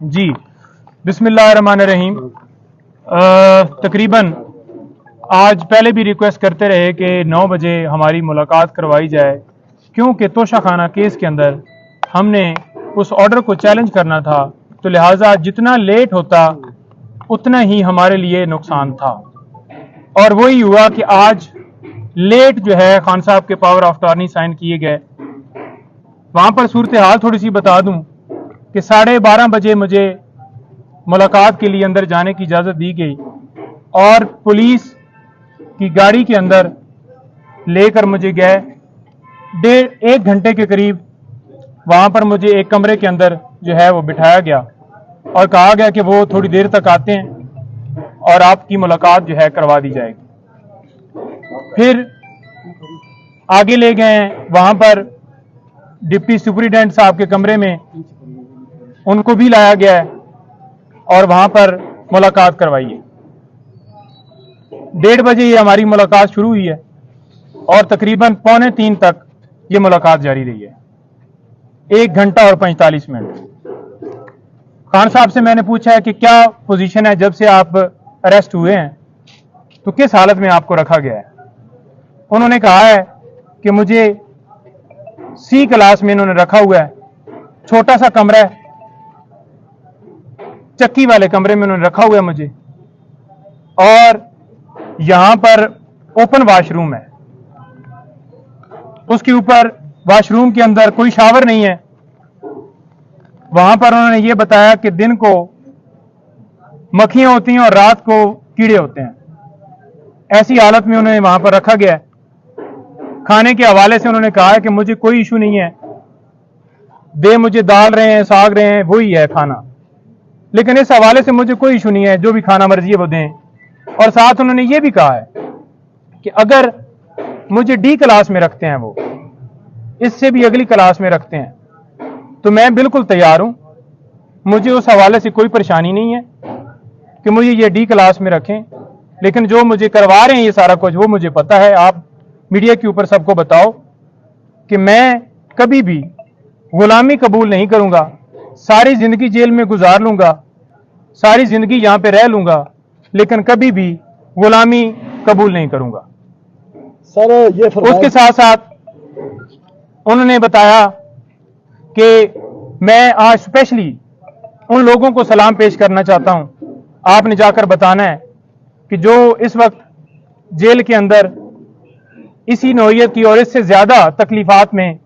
जी, बिस्मिल्लाहिर्रहमानिर्रहीम। तकरीबन आज पहले भी रिक्वेस्ट करते रहे कि 9 बजे हमारी मुलाकात करवाई जाए, क्योंकि तोशाखाना केस के अंदर हमने उस ऑर्डर को चैलेंज करना था, तो लिहाजा जितना लेट होता उतना ही हमारे लिए नुकसान था। और वही हुआ कि आज लेट जो है खान साहब के पावर ऑफ अटॉर्नी साइन किए गए। वहां पर सूरत हाल थोड़ी सी बता दूं कि 12:30 बजे मुझे मुलाकात के लिए अंदर जाने की इजाज़त दी गई और पुलिस की गाड़ी के अंदर लेकर मुझे गए। 1.5 घंटे के करीब वहां पर मुझे एक कमरे के अंदर जो है वो बिठाया गया और कहा गया कि वो थोड़ी देर तक आते हैं और आपकी मुलाकात जो है करवा दी जाएगी। फिर आगे ले गए, वहां पर डिप्टी सुपरिटेंडेंट साहब के कमरे में उनको भी लाया गया है और वहां पर मुलाकात करवाई है। 1:30 बजे ये हमारी मुलाकात शुरू हुई है और तकरीबन 2:45 तक ये मुलाकात जारी रही है। 1 घंटा और 45 मिनट। खान साहब से मैंने पूछा है कि क्या पोजीशन है, जब से आप अरेस्ट हुए हैं तो किस हालत में आपको रखा गया है। उन्होंने कहा है कि मुझे सी क्लास में इन्होंने रखा हुआ है, छोटा सा कमरा है, चक्की वाले कमरे में उन्होंने रखा हुआ है मुझे, और यहां पर ओपन वॉशरूम है, उसके ऊपर वॉशरूम के अंदर कोई शावर नहीं है। वहां पर उन्होंने ये बताया कि दिन को मक्खियां होती हैं और रात को कीड़े होते हैं। ऐसी हालत में उन्हें वहां पर रखा गया है। खाने के हवाले से उन्होंने कहा है कि मुझे कोई इशू नहीं है, दे मुझे दाल रहे हैं, साग रहे हैं, वही है खाना, लेकिन इस हवाले से मुझे कोई इशू नहीं है, जो भी खाना मर्जी है वो दें। और साथ उन्होंने ये भी कहा है कि अगर मुझे डी क्लास में रखते हैं, वो इससे भी अगली क्लास में रखते हैं, तो मैं बिल्कुल तैयार हूं। मुझे उस हवाले से कोई परेशानी नहीं है कि मुझे ये डी क्लास में रखें, लेकिन जो मुझे करवा रहे हैं ये सारा कुछ, वो मुझे पता है। आप मीडिया के ऊपर सबको बताओ कि मैं कभी भी गुलामी कबूल नहीं करूंगा। सारी जिंदगी जेल में गुजार लूंगा, सारी जिंदगी यहां पे रह लूंगा, लेकिन कभी भी गुलामी कबूल नहीं करूंगा। सर ये उसके साथ साथ उन्होंने बताया कि मैं आज स्पेशली उन लोगों को सलाम पेश करना चाहता हूं, आपने जाकर बताना है कि जो इस वक्त जेल के अंदर इसी नौइयत की और इससे ज्यादा तकलीफात में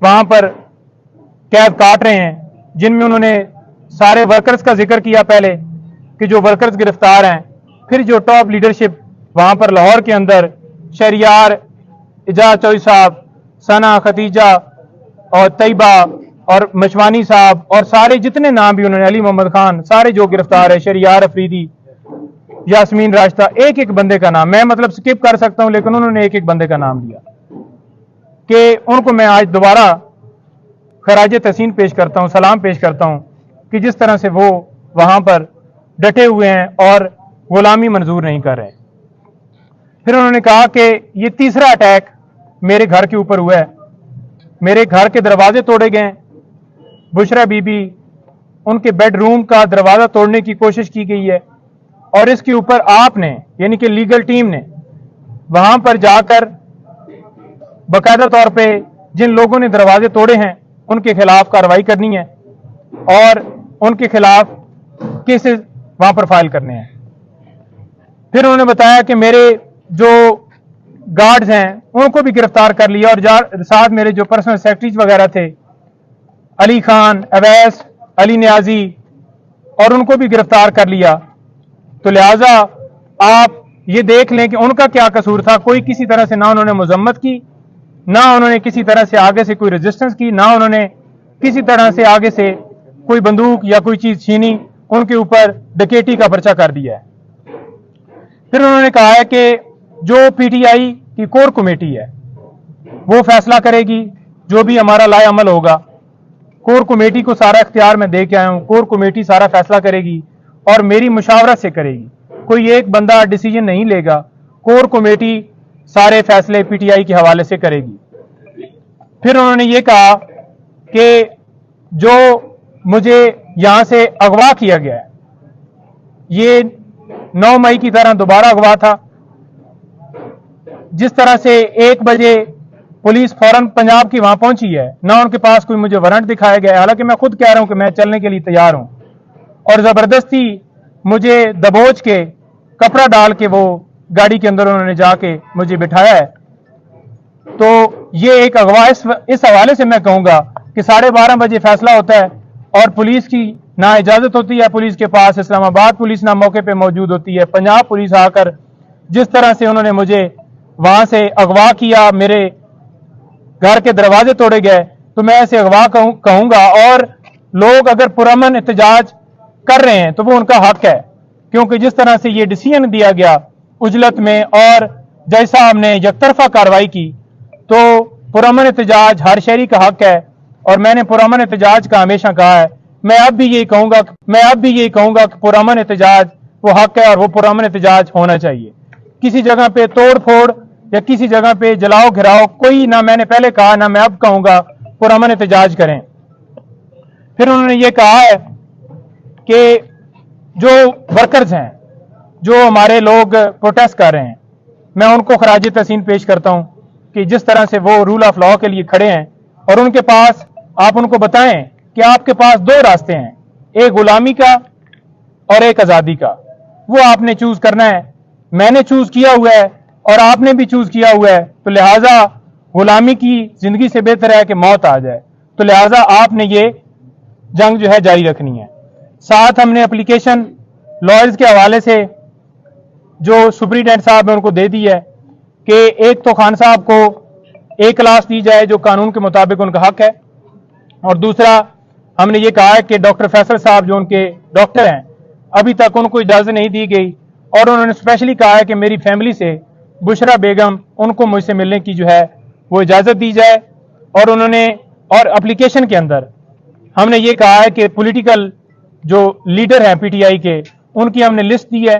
वहां पर कैद काट रहे हैं, जिनमें उन्होंने सारे वर्कर्स का जिक्र किया पहले कि जो वर्कर्स गिरफ्तार हैं, फिर जो टॉप लीडरशिप वहां पर लाहौर के अंदर शहरियार, इजाज चौधरी साहब, सना, खतीजा और तैयबा और मशवानी साहब और सारे जितने नाम भी उन्होंने, अली मोहम्मद खान, सारे जो गिरफ्तार है, शहरियार अफरीदी, यास्मीन राशदा, एक एक बंदे का नाम मैं मतलब स्किप कर सकता हूं, लेकिन उन्होंने एक एक बंदे का नाम लिया कि उनको मैं आज दोबारा खराज तहसीन पेश करता हूं, सलाम पेश करता हूं कि जिस तरह से वो वहां पर डटे हुए हैं और गुलामी मंजूर नहीं कर रहे। फिर उन्होंने कहा कि ये तीसरा अटैक मेरे घर के ऊपर हुआ है, मेरे घर के दरवाजे तोड़े गए, बुशरा बीबी, उनके बेडरूम का दरवाजा तोड़ने की कोशिश की गई है, और इसके ऊपर आपने यानी कि लीगल टीम ने वहां पर जाकर बाकायदा तौर पे जिन लोगों ने दरवाजे तोड़े हैं उनके खिलाफ कार्रवाई करनी है और उनके खिलाफ केसेस वहां पर फाइल करने हैं। फिर उन्होंने बताया कि मेरे जो गार्ड्स हैं उनको भी गिरफ्तार कर लिया और साथ मेरे जो पर्सनल सेक्रेटरीज वगैरह थे, अली खान, अवैस, अली न्याजी, और उनको भी गिरफ्तार कर लिया। तो लिहाजा आप ये देख लें कि उनका क्या कसूर था। कोई किसी तरह से ना उन्होंने मजम्मत की, ना उन्होंने किसी तरह से आगे से कोई रेजिस्टेंस की, ना उन्होंने किसी तरह से आगे से कोई बंदूक या कोई चीज छीनी, उनके ऊपर डकैती का पर्चा कर दिया है। फिर उन्होंने कहा है कि जो पीटीआई की कोर कमेटी है वो फैसला करेगी, जो भी हमारा लाए अमल होगा। कोर कमेटी को सारा इख्तियार मैं दे के आया हूं, कोर कमेटी सारा फैसला करेगी और मेरी मुशावरत से करेगी। कोई एक बंदा डिसीजन नहीं लेगा, कोर कमेटी सारे फैसले पीटीआई के हवाले से करेगी। फिर उन्होंने ये कहा कि जो मुझे यहां से अगवा किया गया है। ये 9 मई की तरह दोबारा अगवा था। जिस तरह से 1 बजे पुलिस फौरन पंजाब की वहां पहुंची है, ना उनके पास कोई मुझे वारंट दिखाया गया है, हालांकि मैं खुद कह रहा हूं कि मैं चलने के लिए तैयार हूं, और जबरदस्ती मुझे दबोच के कपड़ा डाल के वो गाड़ी के अंदर उन्होंने जाके मुझे बिठाया है। तो ये एक अगवा इस हवाले से मैं कहूंगा कि 12:30 बजे फैसला होता है और पुलिस की ना इजाजत होती है पुलिस के पास, इस्लामाबाद पुलिस ना मौके पे मौजूद होती है, पंजाब पुलिस आकर जिस तरह से उन्होंने मुझे वहां से अगवा किया, मेरे घर के दरवाजे तोड़े गए, तो मैं ऐसे अगवा कहूंगा। और लोग अगर पुरअमन एहतजाज कर रहे हैं तो वो उनका हक है, क्योंकि जिस तरह से ये डिसीजन दिया गया उजलत में और जैसा हमने यकतरफा कार्रवाई की, तो पुरअमन एहतजाज हर शहरी का हक है। और मैंने पुरअमन एहतजाज का हमेशा कहा है, मैं अब भी यही कहूंगा कि पुरअमन एहतजाज वो हक है और वो पुरअमन एहतजाज होना चाहिए। किसी जगह पे तोड़ फोड़ या किसी जगह पे जलाओ घिराओ कोई ना, मैंने पहले कहा ना मैं अब कहूंगा, पुरअमन एहतजाज करें। फिर उन्होंने ये कहा है कि जो वर्कर्स हैं, जो हमारे लोग प्रोटेस्ट कर रहे हैं, मैं उनको खराज तहसीन पेश करता हूं कि जिस तरह से वो रूल ऑफ लॉ के लिए खड़े हैं और उनके पास, आप उनको बताएं कि आपके पास 2 रास्ते हैं, एक गुलामी का और एक आजादी का, वो आपने चूज करना है। मैंने चूज किया हुआ है और आपने भी चूज किया हुआ है, तो लिहाजा गुलामी की जिंदगी से बेहतर है कि मौत आ जाए, तो लिहाजा आपने ये जंग जो है जारी रखनी है। साथ हमने एप्लीकेशन लॉयर्स के हवाले से जो सुप्रीटेंडेंट साहब ने उनको दे दी है कि एक तो खान साहब को एक क्लास दी जाए जो कानून के मुताबिक उनका हक है, और दूसरा हमने ये कहा है कि डॉक्टर फैसल साहब जो उनके डॉक्टर हैं, अभी तक उनको इजाजत नहीं दी गई, और उन्होंने स्पेशली कहा है कि मेरी फैमिली से बुशरा बेगम, उनको मुझसे मिलने की जो है वो इजाजत दी जाए। और उन्होंने, और एप्लीकेशन के अंदर हमने ये कहा है कि पॉलिटिकल जो लीडर हैं पीटीआई के, उनकी हमने लिस्ट दी है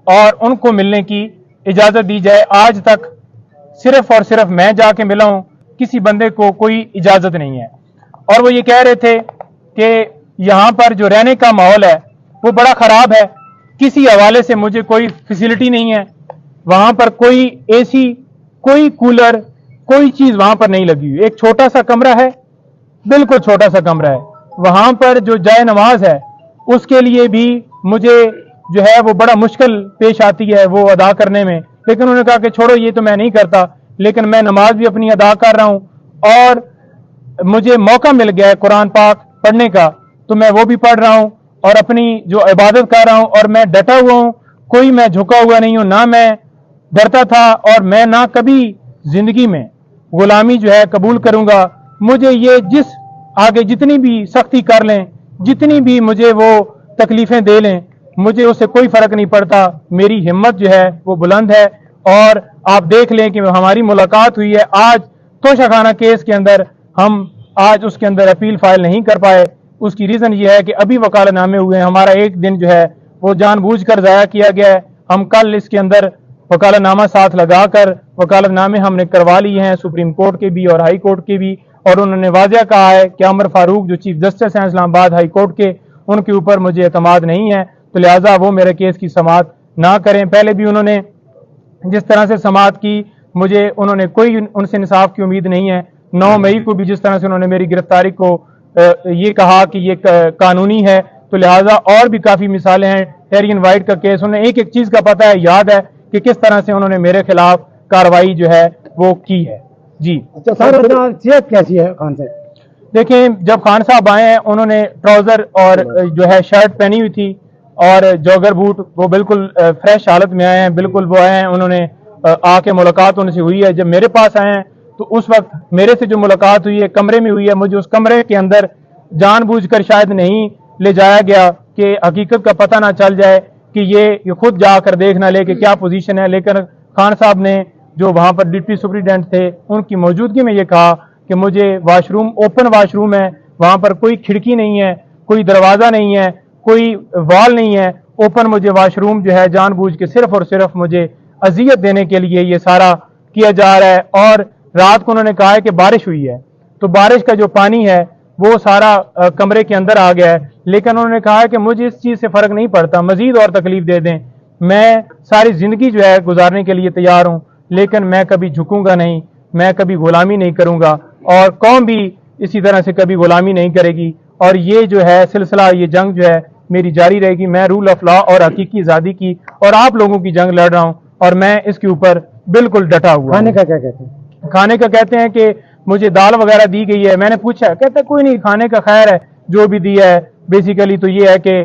और उनको मिलने की इजाजत दी जाए। आज तक सिर्फ और सिर्फ मैं जाके मिला हूं, किसी बंदे को कोई इजाजत नहीं है। और वो ये कह रहे थे कि यहां पर जो रहने का माहौल है वो बड़ा खराब है, किसी हवाले से मुझे कोई फैसिलिटी नहीं है, वहां पर कोई एसी, कोई कूलर, कोई चीज वहां पर नहीं लगी हुई, एक छोटा सा कमरा है, बिल्कुल छोटा सा कमरा है। वहां पर जो जाए नमाज है उसके लिए भी मुझे जो है वो बड़ा मुश्किल पेश आती है वो अदा करने में, लेकिन उन्होंने कहा कि छोड़ो ये तो मैं नहीं करता, लेकिन मैं नमाज भी अपनी अदा कर रहा हूं और मुझे मौका मिल गया है कुरान पाक पढ़ने का, तो मैं वो भी पढ़ रहा हूं और अपनी जो इबादत कर रहा हूं, और मैं डटा हुआ हूं, कोई मैं झुका हुआ नहीं हूं, ना मैं डरता था और मैं ना कभी जिंदगी में गुलामी जो है कबूल करूंगा। मुझे ये जिस आगे जितनी भी सख्ती कर लें, जितनी भी मुझे वो तकलीफें दे लें, मुझे उससे कोई फर्क नहीं पड़ता। मेरी हिम्मत जो है वो बुलंद है, और आप देख लें कि हमारी मुलाकात हुई है आज तोशाखाना केस के अंदर, हम आज उसके अंदर अपील फाइल नहीं कर पाए। उसकी रीजन ये है कि अभी वकालतनामे हुए हैं, हमारा एक दिन जो है वो जानबूझकर जाया किया गया है। हम कल इसके अंदर वकालतनामा साथ लगाकर वकालतनामे हमने करवा लिए हैं, सुप्रीम कोर्ट के भी और हाई कोर्ट के भी, और उन्होंने वाजिया कहा है कि अमर फारूक जो चीफ जस्टिस हैं इस्लामाबाद हाई कोर्ट के, उनके ऊपर मुझे एतमाद नहीं है, तो लिहाजा वो मेरे केस की समाअत ना करें। पहले भी उन्होंने जिस तरह से समाअत की, मुझे उन्होंने कोई उनसे इंसाफ की उम्मीद नहीं है। 9 मई को भी जिस तरह से उन्होंने मेरी गिरफ्तारी को ये कहा कि ये कानूनी है, तो लिहाजा और भी काफी मिसालें हैं। टेरियन वाइट का केस, उन्हें एक एक चीज का पता है, याद है कि किस तरह से उन्होंने मेरे खिलाफ कार्रवाई जो है वो की है। जी अच्छा सर, सेहत कैसी है खान साहब? देखें, जब खान साहब आए हैं उन्होंने ट्राउजर और जो है शर्ट पहनी हुई थी और जॉगर बूट, वो बिल्कुल फ्रेश हालत में आए हैं, बिल्कुल वो आए हैं, उन्होंने आके मुलाकात उनसे हुई है। जब मेरे पास आए हैं तो उस वक्त मेरे से जो मुलाकात हुई है कमरे में हुई है, मुझे उस कमरे के अंदर जानबूझकर शायद नहीं ले जाया गया कि हकीकत का पता ना चल जाए, कि ये खुद जाकर देख ना ले कि क्या पोजीशन है। लेकिन खान साहब ने जो वहां पर डिप्टी सुप्रीटेंडेंट थे उनकी मौजूदगी में ये कहा कि मुझे वाशरूम, ओपन वाशरूम है, वहां पर कोई खिड़की नहीं है, कोई दरवाजा नहीं है, कोई वॉल नहीं है, ओपन मुझे वाशरूम जो है जानबूझ के सिर्फ और सिर्फ मुझे अजियत देने के लिए ये सारा किया जा रहा है। और रात को उन्होंने कहा है कि बारिश हुई है, तो बारिश का जो पानी है वो सारा कमरे के अंदर आ गया है, लेकिन उन्होंने कहा है कि मुझे इस चीज़ से फ़र्क नहीं पड़ता, मज़ीद और तकलीफ दे दें, मैं सारी ज़िंदगी जो है गुजारने के लिए तैयार हूँ, लेकिन मैं कभी झुकूंगा नहीं, मैं कभी गुलामी नहीं करूंगा और कौम भी इसी तरह से कभी गुलामी नहीं करेगी। और ये जो है सिलसिला, ये जंग जो है मेरी जारी रहेगी। मैं रूल ऑफ लॉ और हकीकी आज़ादी की और आप लोगों की जंग लड़ रहा हूँ और मैं इसके ऊपर बिल्कुल डटा हुआ। खाने का क्या कहते हैं? खाने का कहते हैं कि मुझे दाल वगैरह दी गई है, मैंने पूछा, कहते कोई नहीं, खाने का खैर है, जो भी दिया है। बेसिकली तो ये है कि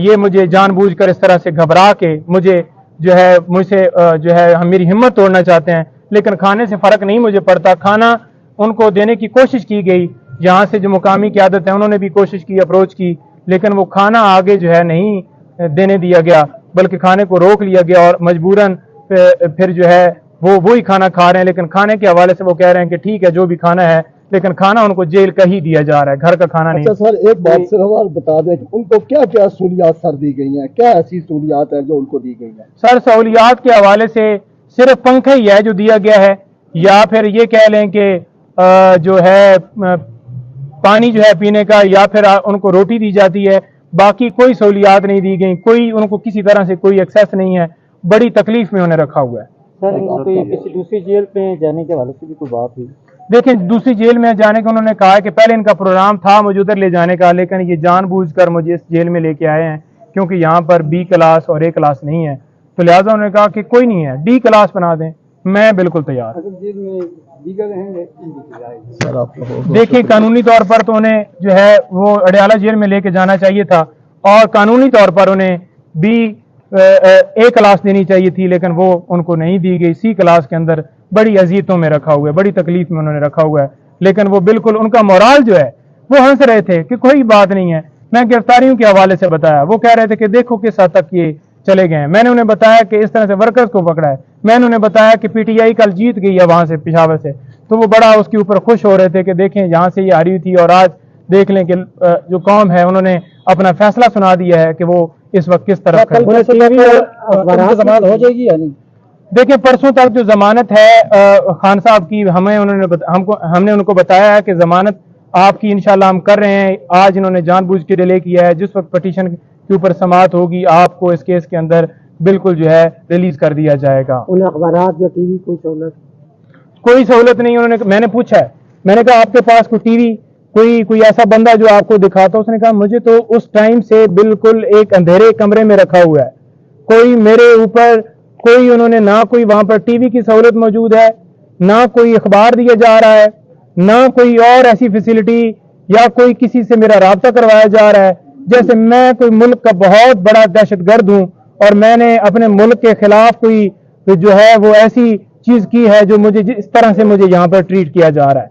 ये मुझे जानबूझकर इस तरह से घबरा के मुझे जो है मुझसे जो है हम मेरी हिम्मत तोड़ना चाहते हैं, लेकिन खाने से फ़र्क नहीं मुझे पड़ता। खाना उनको देने की कोशिश की गई, यहाँ से जो मुकामी क़यादत है उन्होंने भी कोशिश की, अप्रोच की, लेकिन वो खाना आगे जो है नहीं देने दिया गया, बल्कि खाने को रोक लिया गया और मजबूरन फिर जो है वो वही खाना खा रहे हैं। लेकिन खाने के हवाले से वो कह रहे हैं कि ठीक है जो भी खाना है, लेकिन खाना उनको जेल का ही दिया जा रहा है, घर का खाना नहीं। अच्छा सर, एक बात सिर्फ और बता दें कि उनको क्या क्या सहूलियात सर दी गई हैं, क्या ऐसी सहूलियात है जो उनको दी गई हैं? सर सहूलियात के हवाले से सिर्फ पंखा ही है जो दिया गया है, या फिर ये कह लें कि जो है पानी जो है पीने का, या फिर उनको रोटी दी जाती है, बाकी कोई सहूलियात नहीं दी गई, कोई उनको किसी तरह से कोई एक्सेस नहीं है। बड़ी तकलीफ में उन्हें रखा हुआ है। सर किसी दूसरी जेल में जाने के हवाले से भी कोई बात हुई? देखें, दूसरी जेल में जाने का उन्होंने कहा है कि पहले इनका प्रोग्राम था मुझे उधर ले जाने का, लेकिन ये जानबूझकर मुझे इस जेल में लेके आए हैं क्योंकि यहाँ पर बी क्लास और ए क्लास नहीं है, तो लिहाजा उन्होंने कहा कि कोई नहीं है, डी क्लास बना दें। मैं बिल्कुल तैयार। सर आप देखिए, कानूनी तौर पर तो उन्हें जो है वो अडयाला जेल में लेके जाना चाहिए था और कानूनी तौर पर उन्हें बी ए क्लास देनी चाहिए थी, लेकिन वो उनको नहीं दी गई। सी क्लास के अंदर बड़ी अजीयतों में रखा हुआ है, बड़ी तकलीफ में उन्होंने रखा हुआ है, लेकिन वो बिल्कुल उनका मोराल जो है वो हंस रहे थे कि कोई बात नहीं है। मैं गिरफ्तारियों के हवाले से बताया, वो कह रहे थे कि देखो किस हद तक ये चले गए हैं। मैंने उन्हें बताया कि इस तरह से वर्कर्स को पकड़ा है, मैंने उन्हें बताया कि पीटीआई कल जीत गई है वहां से, पेशावर से, तो वो बड़ा उसके ऊपर खुश हो रहे थे कि देखें यहाँ से ये हारी हुई थी और आज देख लें कि जो कौम है उन्होंने अपना फैसला सुना दिया है कि वो इस वक्त किस तरफ है। जमानत हो जाएगी या नहीं? देखिए, परसों तक जो जमानत है खान साहब की, हमने उनको बताया है कि जमानत आपकी इंशाल्लाह हम कर रहे हैं। आज इन्होंने जानबूझ के डिले किया है, जिस वक्त पटिशन के ऊपर समाअत होगी आपको इस केस के अंदर बिल्कुल जो है रिलीज कर दिया जाएगा। उन्हें अखबारात या टीवी कोई सहूलत नहीं उन्होंने, मैंने पूछा है, मैंने कहा आपके पास कोई टीवी, कोई ऐसा बंदा जो आपको दिखाता? उसने कहा मुझे तो उस टाइम से बिल्कुल एक अंधेरे कमरे में रखा हुआ है, कोई मेरे ऊपर कोई उन्होंने ना कोई वहां पर टीवी की सहूलत मौजूद है, ना कोई अखबार दिया जा रहा है, ना कोई और ऐसी फैसिलिटी या कोई किसी से मेरा राब्ता करवाया जा रहा है जैसे मैं कोई मुल्क का बहुत बड़ा दहशतगर्द हूं और मैंने अपने मुल्क के खिलाफ कोई जो है वो ऐसी चीज की है जो मुझे इस तरह से मुझे यहाँ पर ट्रीट किया जा रहा है।